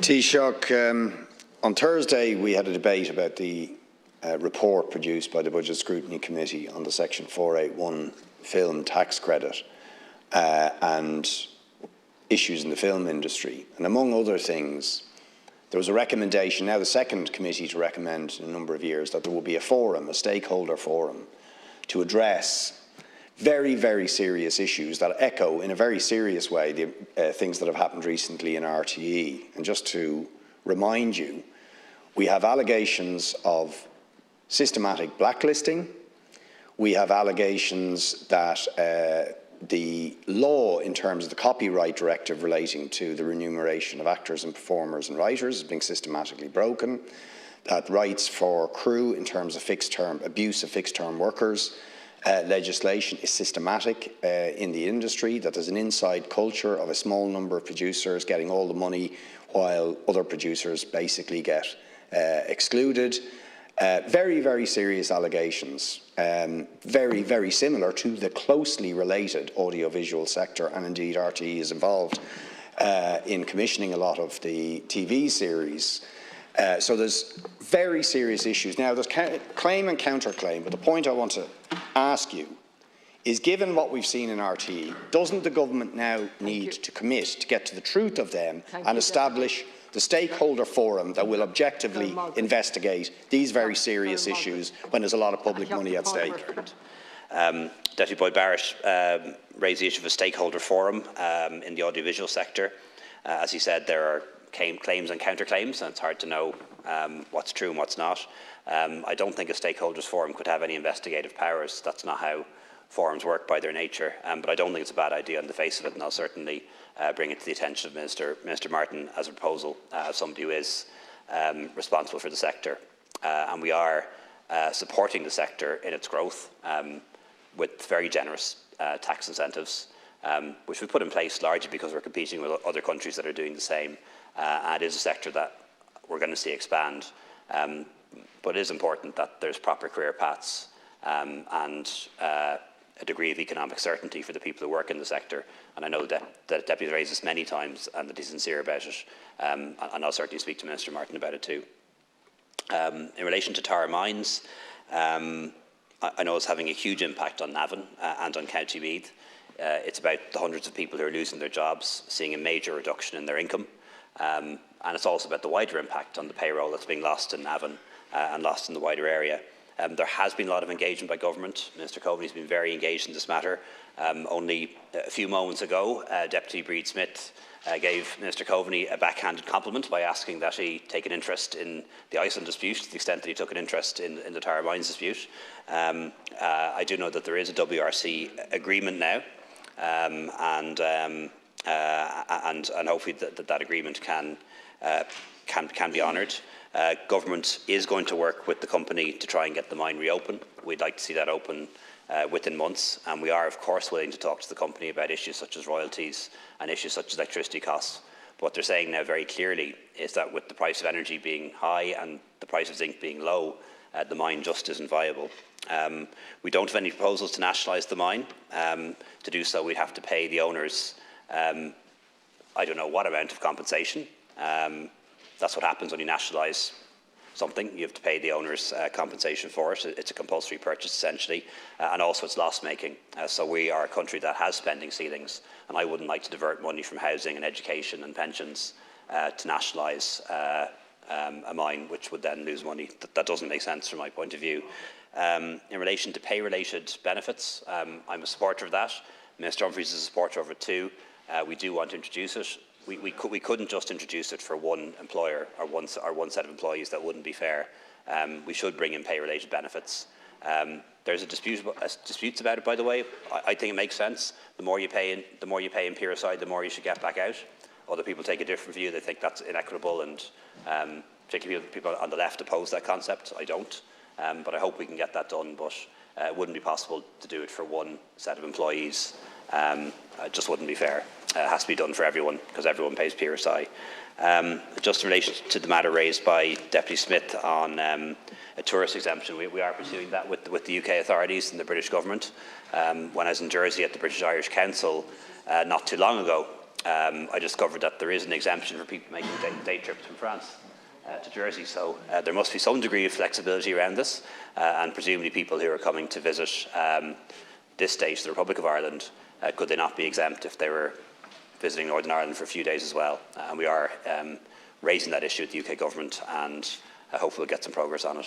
Taoiseach, on Thursday we had a debate about the report produced by the Budget Scrutiny Committee on the Section 481 film tax credit and issues in the film industry. And among other things, there was a recommendation, now the second committee to recommend in a number of years, that there will be a forum, a stakeholder forum, to address very, very serious issues that echo in a very serious way the things that have happened recently in RTE. And just to remind you, we have allegations of systematic blacklisting. We have allegations that the law in terms of the copyright directive relating to the remuneration of actors and performers and writers is being systematically broken, that rights for crew in terms of fixed-term abuse of fixed-term workers legislation is systematic in the industry, that there's an inside culture of a small number of producers getting all the money while other producers basically get excluded. Very, very serious allegations, very, very similar to the closely related audiovisual sector, and indeed RTE is involved in commissioning a lot of the TV series. So there's very serious issues. Now there's claim and counterclaim, but the point I want to ask you is, given what we've seen in RTE, doesn't the government now need to commit to get to the truth of them and establish the stakeholder forum that will objectively investigate these very serious issues when there's a lot of public money at stake? Deputy Boyd Barrett raised the issue of a stakeholder forum in the audiovisual sector. As he said, there are claims and counterclaims, and it's hard to know what's true and what's not. I don't think a stakeholders forum could have any investigative powers. That's not how forums work by their nature. But I don't think it's a bad idea on the face of it, and I'll certainly bring it to the attention of Minister Martin as a proposal, as somebody who is responsible for the sector. And we are supporting the sector in its growth with very generous tax incentives, which we've put in place largely because we're competing with other countries that are doing the same. And it is a sector that we're going to see expand. But it is important that there's proper career paths and a degree of economic certainty for the people who work in the sector. And I know that the Deputy raised this many times and that he's sincere about it. And I'll certainly speak to Minister Martin about it too. In relation to Tara Mines, I know it's having a huge impact on Navan and on County Meath. It's about the hundreds of people who are losing their jobs, seeing a major reduction in their income. And it's also about the wider impact on the payroll that's being lost in Navan and lost in the wider area. There has been a lot of engagement by government. Minister Coveney has been very engaged in this matter. Only a few moments ago, Deputy Breed Smith gave Minister Coveney a backhanded compliment by asking that he take an interest in the Iceland dispute, to the extent that he took an interest in the Tara Mines dispute. I do know that there is a WRC agreement now, and hopefully that agreement can be honoured. Government is going to work with the company to try and get the mine reopened. We'd like to see that open within months, and we are of course willing to talk to the company about issues such as royalties and issues such as electricity costs. But what they're saying now very clearly is that with the price of energy being high and the price of zinc being low, the mine just isn't viable. We don't have any proposals to nationalise the mine. To do so, we'd have to pay the owners I don't know what amount of compensation. That's what happens when you nationalise something. You have to pay the owners compensation for it. It's a compulsory purchase, essentially, and also it's loss-making. So we are a country that has spending ceilings, and I wouldn't like to divert money from housing and education and pensions to nationalise a mine, which would then lose money. That doesn't make sense from my point of view. In relation to pay-related benefits, I'm a supporter of that. Minister Humphreys is a supporter of it too. We do want to introduce it. We couldn't just introduce it for one employer or one set of employees. That wouldn't be fair. We should bring in pay-related benefits. There's disputes about it, by the way. I think it makes sense. The more you pay in Pearside, the more you should get back out. Other people take a different view. They think that's inequitable, and particularly people on the left oppose that concept. I don't, but I hope we can get that done. But it wouldn't be possible to do it for one set of employees. It just wouldn't be fair. It has to be done for everyone because everyone pays PRSI. Just in relation to the matter raised by Deputy Smith on a tourist exemption, we are pursuing that with the UK authorities and the British government. When I was in Jersey at the British Irish Council not too long ago, I discovered that there is an exemption for people making day trips from France to Jersey, so there must be some degree of flexibility around this, and presumably people who are coming to visit this state, the Republic of Ireland, could they not be exempt if they were visiting Northern Ireland for a few days as well? And we are raising that issue with the UK government, and hopefully we'll get some progress on it.